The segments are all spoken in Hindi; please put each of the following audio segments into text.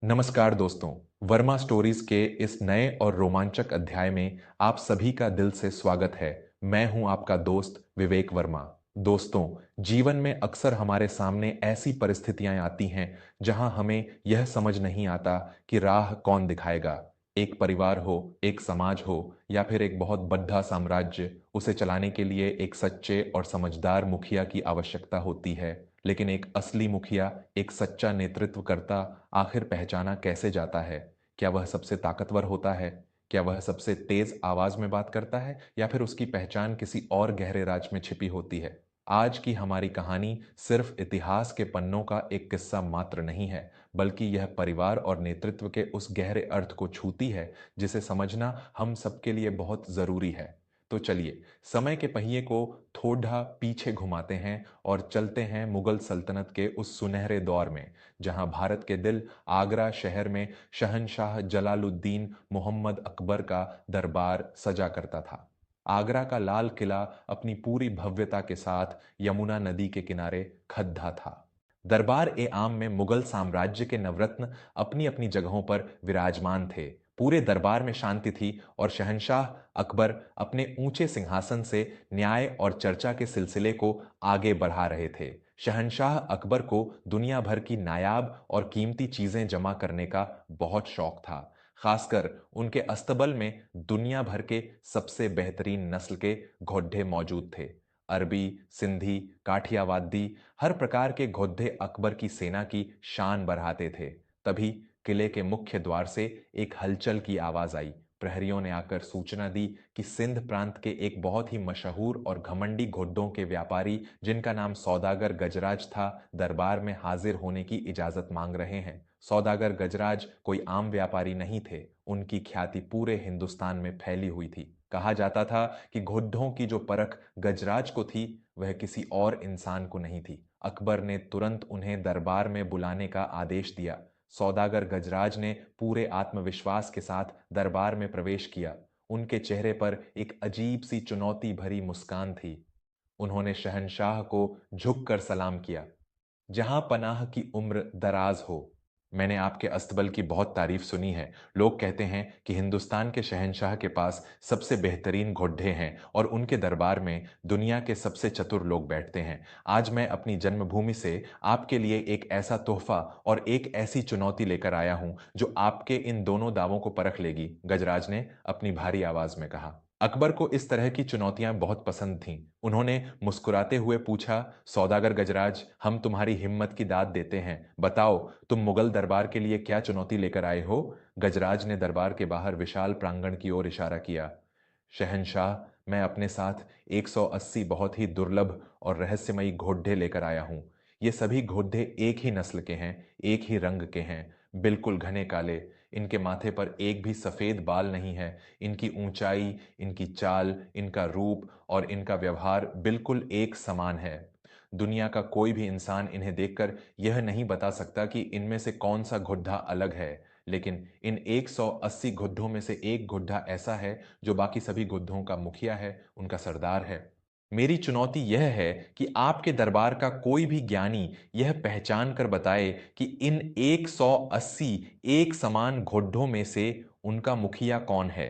नमस्कार दोस्तों, वर्मा स्टोरीज के इस नए और रोमांचक अध्याय में आप सभी का दिल से स्वागत है। मैं हूं आपका दोस्त विवेक वर्मा। दोस्तों, जीवन में अक्सर हमारे सामने ऐसी परिस्थितियां आती हैं जहां हमें यह समझ नहीं आता कि राह कौन दिखाएगा। एक परिवार हो, एक समाज हो या फिर एक बहुत बड़ा साम्राज्य, उसे चलाने के लिए एक सच्चे और समझदार मुखिया की आवश्यकता होती है। लेकिन एक असली मुखिया, एक सच्चा नेतृत्वकर्ता आखिर पहचाना कैसे जाता है? क्या वह सबसे ताकतवर होता है? क्या वह सबसे तेज आवाज में बात करता है या फिर उसकी पहचान किसी और गहरे राज में छिपी होती है? आज की हमारी कहानी सिर्फ इतिहास के पन्नों का एक किस्सा मात्र नहीं है, बल्कि यह परिवार और नेतृत्व के उस गहरे अर्थ को छूती है जिसे समझना हम सबके लिए बहुत जरूरी है। तो चलिए, समय के पहिए को थोड़ा पीछे घुमाते हैं और चलते हैं मुगल सल्तनत के उस सुनहरे दौर में, जहां भारत के दिल आगरा शहर में शहंशाह जलालुद्दीन मोहम्मद अकबर का दरबार सजा करता था। आगरा का लाल किला अपनी पूरी भव्यता के साथ यमुना नदी के किनारे खड़ा था। दरबार ए आम में मुगल साम्राज्य के नवरत्न अपनी अपनी जगहों पर विराजमान थे। पूरे दरबार में शांति थी और शहंशाह अकबर अपने ऊंचे सिंहासन से न्याय और चर्चा के सिलसिले को आगे बढ़ा रहे थे। शहंशाह अकबर को दुनिया भर की नायाब और कीमती चीजें जमा करने का बहुत शौक था। खासकर उनके अस्तबल में दुनिया भर के सबसे बेहतरीन नस्ल के घोड़े मौजूद थे। अरबी, सिंधी, काठियावादी, हर प्रकार के घोड़े अकबर की सेना की शान बढ़ाते थे। तभी किले के मुख्य द्वार से एक हलचल की आवाज आई। प्रहरियों ने आकर सूचना दी कि सिंध प्रांत के एक बहुत ही मशहूर और घमंडी घोड़ों के व्यापारी, जिनका नाम सौदागर गजराज था, दरबार में हाजिर होने की इजाजत मांग रहे हैं। सौदागर गजराज कोई आम व्यापारी नहीं थे। उनकी ख्याति पूरे हिंदुस्तान में फैली हुई थी। कहा जाता था कि घोड़ों की जो परख गजराज को थी, वह किसी और इंसान को नहीं थी। अकबर ने तुरंत उन्हें दरबार में बुलाने का आदेश दिया। सौदागर गजराज ने पूरे आत्मविश्वास के साथ दरबार में प्रवेश किया। उनके चेहरे पर एक अजीब सी चुनौती भरी मुस्कान थी। उन्होंने शहंशाह को झुककर सलाम किया। जहां पनाह की उम्र दराज हो। मैंने आपके अस्तबल की बहुत तारीफ सुनी है। लोग कहते हैं कि हिंदुस्तान के शहंशाह के पास सबसे बेहतरीन घोड़े हैं और उनके दरबार में दुनिया के सबसे चतुर लोग बैठते हैं। आज मैं अपनी जन्मभूमि से आपके लिए एक ऐसा तोहफा और एक ऐसी चुनौती लेकर आया हूं जो आपके इन दोनों दावों को परख लेगी, गजराज ने अपनी भारी आवाज में कहा। अकबर को इस तरह की चुनौतियां बहुत पसंद थीं। उन्होंने मुस्कुराते हुए पूछा, सौदागर गजराज, हम तुम्हारी हिम्मत की दाद देते हैं। बताओ, तुम मुगल दरबार के लिए क्या चुनौती लेकर आए हो? गजराज ने दरबार के बाहर विशाल प्रांगण की ओर इशारा किया। शहंशाह, मैं अपने साथ 180 बहुत ही दुर्लभ और रहस्यमयी घोड़े लेकर आया हूं। ये सभी घोड़े एक ही नस्ल के हैं, एक ही रंग के हैं, बिल्कुल घने काले। इनके माथे पर एक भी सफेद बाल नहीं है। इनकी ऊंचाई, इनकी चाल, इनका रूप और इनका व्यवहार बिल्कुल एक समान है। दुनिया का कोई भी इंसान इन्हें देखकर यह नहीं बता सकता कि इनमें से कौन सा घुड्डा अलग है। लेकिन इन 180 घुड्डों में से एक घुड्डा ऐसा है जो बाकी सभी घुड्डों का मुखिया है, उनका सरदार है। मेरी चुनौती यह है कि आपके दरबार का कोई भी ज्ञानी यह पहचान कर बताए कि इन 180 एक समान घोड़ों में से उनका मुखिया कौन है।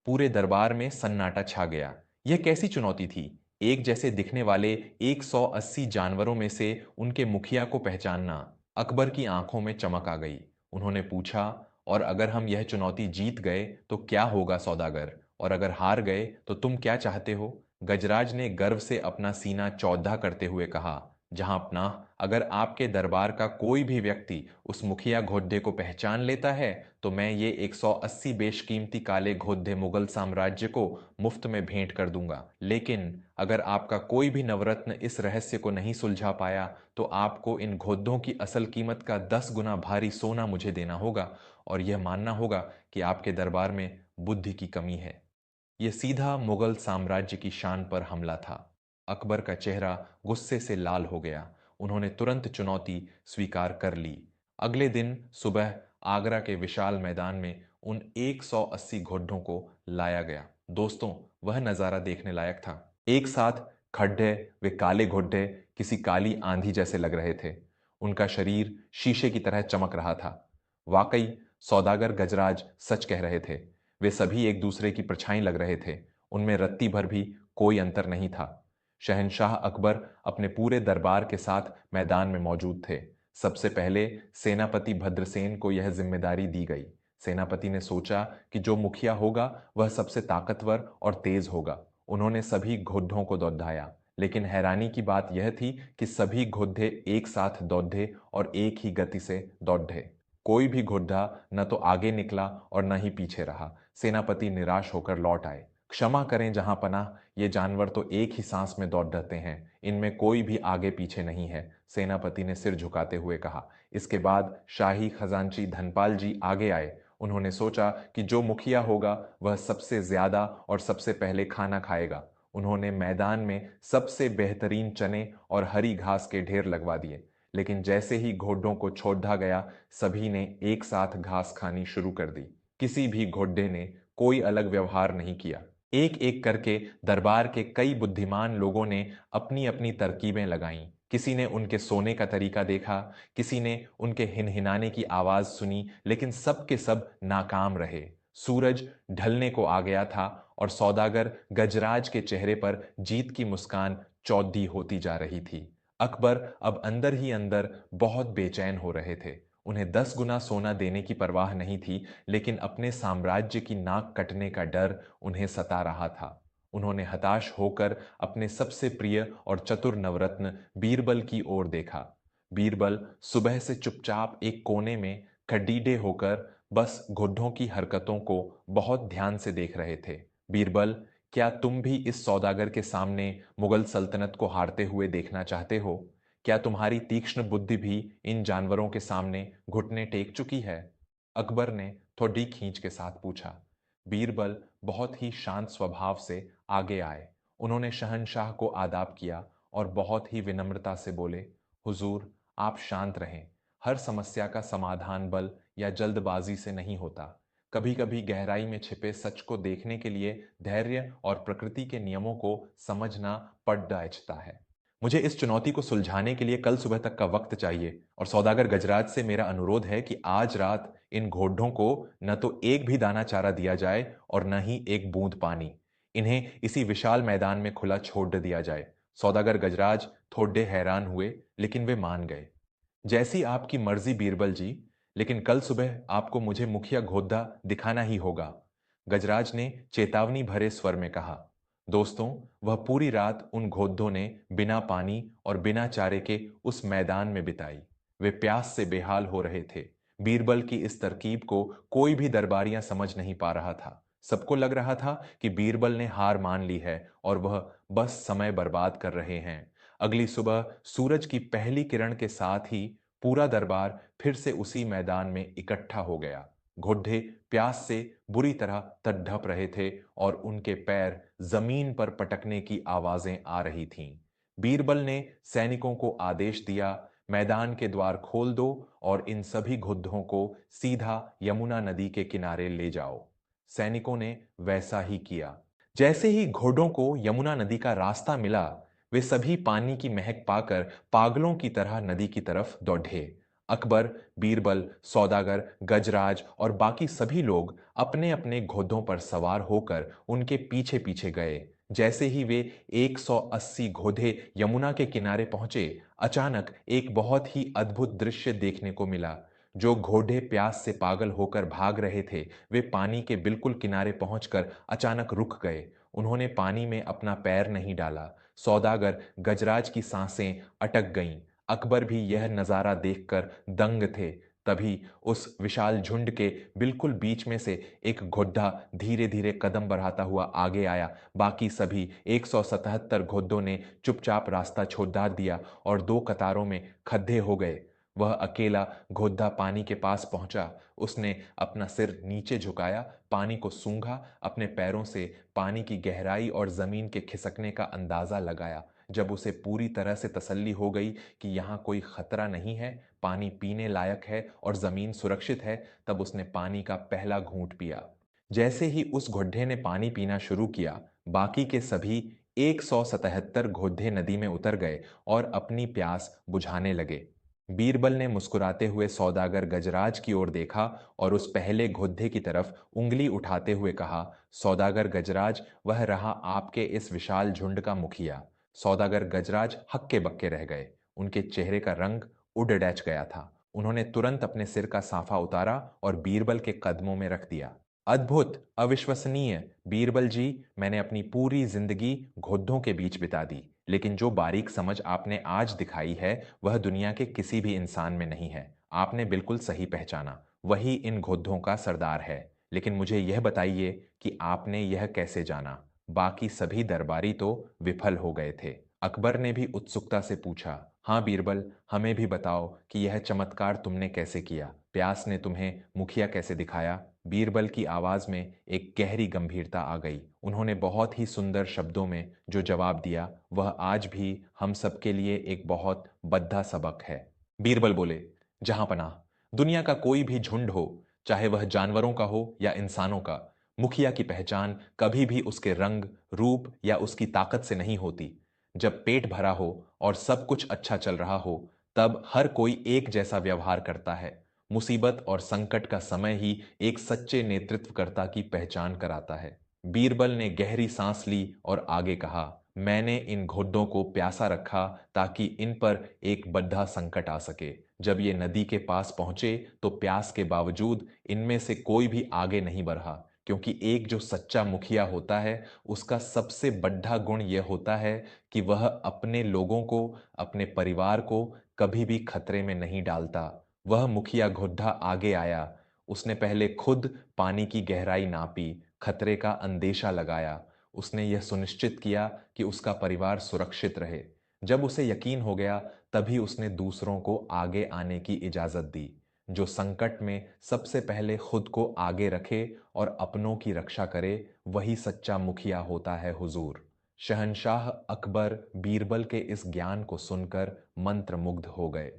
पूरे दरबार में सन्नाटा छा गया। यह कैसी चुनौती थी? एक जैसे दिखने वाले 180 जानवरों में से उनके मुखिया को पहचानना। अकबर की आंखों में चमक आ गई। उन्होंने पूछा, और अगर हम यह चुनौती जीत गए तो क्या होगा सौदागर? और अगर हार गए तो तुम क्या चाहते हो? गजराज ने गर्व से अपना सीना चौड़ा करते हुए कहा, जहां अपना, अगर आपके दरबार का कोई भी व्यक्ति उस मुखिया घोड़े को पहचान लेता है तो मैं ये 180 बेशकीमती काले घोड़े मुगल साम्राज्य को मुफ्त में भेंट कर दूंगा। लेकिन अगर आपका कोई भी नवरत्न इस रहस्य को नहीं सुलझा पाया तो आपको इन घोड़ों की असल कीमत का 10 गुना भारी सोना मुझे देना होगा और यह मानना होगा कि आपके दरबार में बुद्धि की कमी है। यह सीधा मुगल साम्राज्य की शान पर हमला था। अकबर का चेहरा गुस्से से लाल हो गया। उन्होंने तुरंत चुनौती स्वीकार कर ली। अगले दिन सुबह आगरा के विशाल मैदान में उन 180 घोड़ों को लाया गया। दोस्तों, वह नज़ारा देखने लायक था। एक साथ खड्डे, वे काले घोड़े किसी काली आंधी जैसे लग रहे थे। उनका शरीर शीशे की तरह चमक रहा था। वाकई सौदागर गजराज सच कह रहे थे। वे सभी एक दूसरे की परछाई लग रहे थे। उनमें रत्ती भर भी कोई अंतर नहीं था। शहंशाह अकबर अपने पूरे दरबार के साथ मैदान में मौजूद थे। सबसे पहले सेनापति भद्रसेन को यह जिम्मेदारी दी गई। सेनापति ने सोचा कि जो मुखिया होगा वह सबसे ताकतवर और तेज होगा। उन्होंने सभी घोड़ों को दौड़ाया, लेकिन हैरानी की बात यह थी कि सभी घोड़े एक साथ दौड़े और एक ही गति से दौड़े। कोई भी घोड़ा न तो आगे निकला और न ही पीछे रहा। सेनापति निराश होकर लौट आए। क्षमा करें जहां पनाह, ये जानवर तो एक ही सांस में दौड़ जाते हैं, इनमें कोई भी आगे पीछे नहीं है, सेनापति ने सिर झुकाते हुए कहा। इसके बाद शाही खजांची धनपाल जी आगे आए। उन्होंने सोचा कि जो मुखिया होगा वह सबसे ज्यादा और सबसे पहले खाना खाएगा। उन्होंने मैदान में सबसे बेहतरीन चने और हरी घास के ढेर लगवा दिए। लेकिन जैसे ही घोड़ों को छोड़ा गया, सभी ने एक साथ घास खानी शुरू कर दी। किसी भी घोड़े ने कोई अलग व्यवहार नहीं किया। एक एक करके दरबार के कई बुद्धिमान लोगों ने अपनी अपनी तरकीबें लगाईं। किसी ने उनके सोने का तरीका देखा, किसी ने उनके हिनहिनाने की आवाज सुनी, लेकिन सब के सब नाकाम रहे। सूरज ढलने को आ गया था और सौदागर गजराज के चेहरे पर जीत की मुस्कान चौधी होती जा रही थी। अकबर अब अंदर ही अंदर बहुत बेचैन हो रहे थे। उन्हें 10 गुना सोना देने की परवाह नहीं थी, लेकिन अपने साम्राज्य की नाक कटने का डर उन्हें सता रहा था। उन्होंने हताश होकर अपने सबसे प्रिय और चतुर नवरत्न बीरबल की ओर देखा। बीरबल सुबह से चुपचाप एक कोने में खडीडे होकर बस घोड़ों की हरकतों को बहुत ध्यान से देख रहे थे। बीरबल, क्या तुम भी इस सौदागर के सामने मुगल सल्तनत को हारते हुए देखना चाहते हो? क्या तुम्हारी तीक्ष्ण बुद्धि भी इन जानवरों के सामने घुटने टेक चुकी है? अकबर ने थोड़ी खींच के साथ पूछा। बीरबल बहुत ही शांत स्वभाव से आगे आए। उन्होंने शहंशाह को आदाब किया और बहुत ही विनम्रता से बोले, हुजूर, आप शांत रहें। हर समस्या का समाधान बल या जल्दबाजी से नहीं होता। कभी कभी गहराई में छिपे सच को देखने के लिए धैर्य और प्रकृति के नियमों को समझना पड़ जाता है। मुझे इस चुनौती को सुलझाने के लिए कल सुबह तक का वक्त चाहिए और सौदागर गजराज से मेरा अनुरोध है कि आज रात इन घोड़ों को न तो एक भी दाना चारा दिया जाए और न ही एक बूंद पानी। इन्हें इसी विशाल मैदान में खुला छोड़ दिया जाए। सौदागर गजराज थोड़े हैरान हुए, लेकिन वे मान गए। जैसी आपकी मर्जी बीरबल जी, लेकिन कल सुबह आपको मुझे मुखिया घोड़ा दिखाना ही होगा, गजराज ने चेतावनी भरे स्वर में कहा। दोस्तों, वह पूरी रात उन घोड़ों ने बिना पानी और बिना चारे के उस मैदान में बिताई। वे प्यास से बेहाल हो रहे थे। बीरबल की इस तरकीब को कोई भी दरबारियां समझ नहीं पा रहा था। सबको लग रहा था कि बीरबल ने हार मान ली है और वह बस समय बर्बाद कर रहे हैं। अगली सुबह सूरज की पहली किरण के साथ ही पूरा दरबार फिर से उसी मैदान में इकट्ठा हो गया। घोड़े प्यास से बुरी तरह तड़प रहे थे और उनके पैर जमीन पर पटकने की आवाजें आ रही थीं। बीरबल ने सैनिकों को आदेश दिया, मैदान के द्वार खोल दो और इन सभी घोड़ों को सीधा यमुना नदी के किनारे ले जाओ। सैनिकों ने वैसा ही किया। जैसे ही घोड़ों को यमुना नदी का रास्ता मिला, वे सभी पानी की महक पाकर पागलों की तरह नदी की तरफ दौड़े। अकबर, बीरबल, सौदागर, गजराज और बाकी सभी लोग अपने अपने घोड़ों पर सवार होकर उनके पीछे पीछे गए। जैसे ही वे 180 घोड़े यमुना के किनारे पहुंचे, अचानक एक बहुत ही अद्भुत दृश्य देखने को मिला। जो घोड़े प्यास से पागल होकर भाग रहे थे, वे पानी के बिल्कुल किनारे पहुंचकर अचानक रुक गए। उन्होंने पानी में अपना पैर नहीं डाला। सौदागर गजराज की सांसें अटक गईं। अकबर भी यह नजारा देखकर दंग थे। तभी उस विशाल झुंड के बिल्कुल बीच में से एक घोड़ा धीरे धीरे कदम बढ़ाता हुआ आगे आया। बाकी सभी 177 घोड़ों ने चुपचाप रास्ता छोड़ दिया और दो कतारों में खड्डे हो गए। वह अकेला घोड़ा पानी के पास पहुंचा। उसने अपना सिर नीचे झुकाया, पानी को सूंघा, अपने पैरों से पानी की गहराई और जमीन के खिसकने का अंदाजा लगाया। जब उसे पूरी तरह से तसल्ली हो गई कि यहाँ कोई खतरा नहीं है, पानी पीने लायक है और जमीन सुरक्षित है, तब उसने पानी का पहला घूंट पिया। जैसे ही उस घोड़े ने पानी पीना शुरू किया, बाकी के सभी 177 घोड़े नदी में उतर गए और अपनी प्यास बुझाने लगे। बीरबल ने मुस्कुराते हुए सौदागर गजराज की ओर देखा और उस पहले घोद्धे की तरफ उंगली उठाते हुए कहा, सौदागर गजराज, वह रहा आपके इस विशाल झुंड का मुखिया। सौदागर गजराज हक्के बक्के रह गए। उनके चेहरे का रंग उड़ डैच गया था। उन्होंने तुरंत अपने सिर का साफा उतारा और बीरबल के कदमों में रख दिया। अद्भुत, अविश्वसनीय! बीरबल जी, मैंने अपनी पूरी जिंदगी घोद्धों के बीच बिता दी, लेकिन जो बारीक समझ आपने आज दिखाई है, वह दुनिया के किसी भी इंसान में नहीं है। आपने बिल्कुल सही पहचाना, वही इन घोद्धों का सरदार है। लेकिन मुझे यह बताइए कि आपने यह कैसे जाना? बाकी सभी दरबारी तो विफल हो गए थे। अकबर ने भी उत्सुकता से पूछा, हाँ बीरबल, हमें भी बताओ कि यह चमत्कार तुमने कैसे किया? प्यास ने तुम्हें मुखिया कैसे दिखाया? बीरबल की आवाज में एक गहरी गंभीरता आ गई। उन्होंने बहुत ही सुंदर शब्दों में जो जवाब दिया, वह आज भी हम सबके लिए एक बहुत बद्धा सबक है। बीरबल बोले, जहां पनाह, दुनिया का कोई भी झुंड हो, चाहे वह जानवरों का हो या इंसानों का, मुखिया की पहचान कभी भी उसके रंग, रूप या उसकी ताकत से नहीं होती। जब पेट भरा हो और सब कुछ अच्छा चल रहा हो, तब हर कोई एक जैसा व्यवहार करता है। मुसीबत और संकट का समय ही एक सच्चे नेतृत्वकर्ता की पहचान कराता है। बीरबल ने गहरी सांस ली और आगे कहा, मैंने इन घोड़ों को प्यासा रखा ताकि इन पर एक बड़ा संकट आ सके। जब ये नदी के पास पहुंचे तो प्यास के बावजूद इनमें से कोई भी आगे नहीं बढ़ा, क्योंकि एक जो सच्चा मुखिया होता है, उसका सबसे बड़ा गुण यह होता है कि वह अपने लोगों को, अपने परिवार को कभी भी खतरे में नहीं डालता। वह मुखिया घोड्डा आगे आया। उसने पहले खुद पानी की गहराई नापी, खतरे का अंदेशा लगाया। उसने यह सुनिश्चित किया कि उसका परिवार सुरक्षित रहे। जब उसे यकीन हो गया, तभी उसने दूसरों को आगे आने की इजाजत दी। जो संकट में सबसे पहले खुद को आगे रखे और अपनों की रक्षा करे, वही सच्चा मुखिया होता है हुजूर। शहंशाह अकबर बीरबल के इस ज्ञान को सुनकर मंत्रमुग्ध हो गए।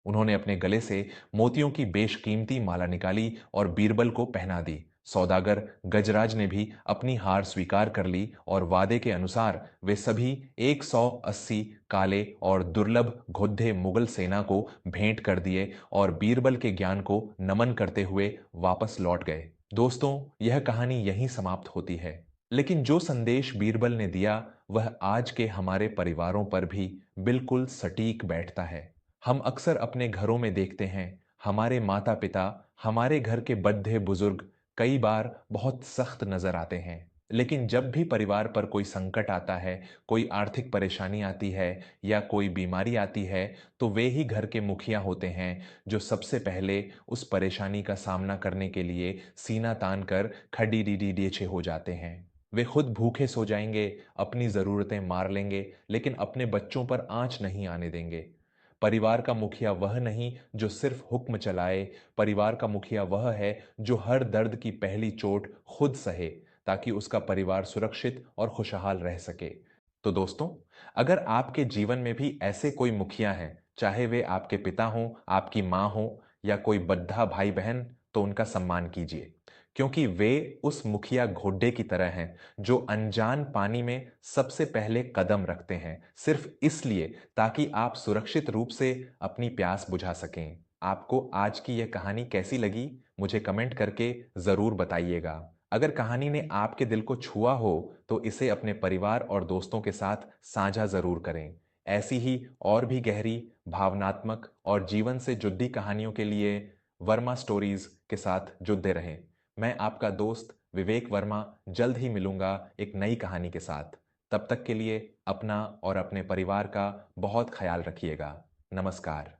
उन्होंने अपने गले से मोतियों की बेशकीमती माला निकाली और बीरबल को पहना दी। सौदागर गजराज ने भी अपनी हार स्वीकार कर ली और वादे के अनुसार वे सभी 180 काले और दुर्लभ घोद्धे मुगल सेना को भेंट कर दिए और बीरबल के ज्ञान को नमन करते हुए वापस लौट गए। दोस्तों, यह कहानी यहीं समाप्त होती है, लेकिन जो संदेश बीरबल ने दिया, वह आज के हमारे परिवारों पर भी बिल्कुल सटीक बैठता है। हम अक्सर अपने घरों में देखते हैं, हमारे माता पिता, हमारे घर के बड़े बुजुर्ग कई बार बहुत सख्त नजर आते हैं। लेकिन जब भी परिवार पर कोई संकट आता है, कोई आर्थिक परेशानी आती है या कोई बीमारी आती है, तो वे ही घर के मुखिया होते हैं जो सबसे पहले उस परेशानी का सामना करने के लिए सीना तान कर खड़ी डीडी डीछे हो जाते हैं। वे खुद भूखे सो जाएंगे, अपनी जरूरतें मार लेंगे, लेकिन अपने बच्चों पर आंच नहीं आने देंगे। परिवार का मुखिया वह नहीं जो सिर्फ हुक्म चलाए, परिवार का मुखिया वह है जो हर दर्द की पहली चोट खुद सहे, ताकि उसका परिवार सुरक्षित और खुशहाल रह सके। तो दोस्तों, अगर आपके जीवन में भी ऐसे कोई मुखिया हैं, चाहे वे आपके पिता हों, आपकी माँ हो या कोई बद्धा भाई बहन, तो उनका सम्मान कीजिए, क्योंकि वे उस मुखिया घोड़े की तरह हैं जो अनजान पानी में सबसे पहले कदम रखते हैं, सिर्फ इसलिए ताकि आप सुरक्षित रूप से अपनी प्यास बुझा सकें। आपको आज की यह कहानी कैसी लगी, मुझे कमेंट करके ज़रूर बताइएगा। अगर कहानी ने आपके दिल को छुआ हो, तो इसे अपने परिवार और दोस्तों के साथ साझा ज़रूर करें। ऐसी ही और भी गहरी, भावनात्मक और जीवन से जुड़ी कहानियों के लिए वर्मा स्टोरीज के साथ जुड़े रहें। मैं आपका दोस्त विवेक वर्मा जल्द ही मिलूंगा एक नई कहानी के साथ। तब तक के लिए अपना और अपने परिवार का बहुत ख्याल रखिएगा। नमस्कार।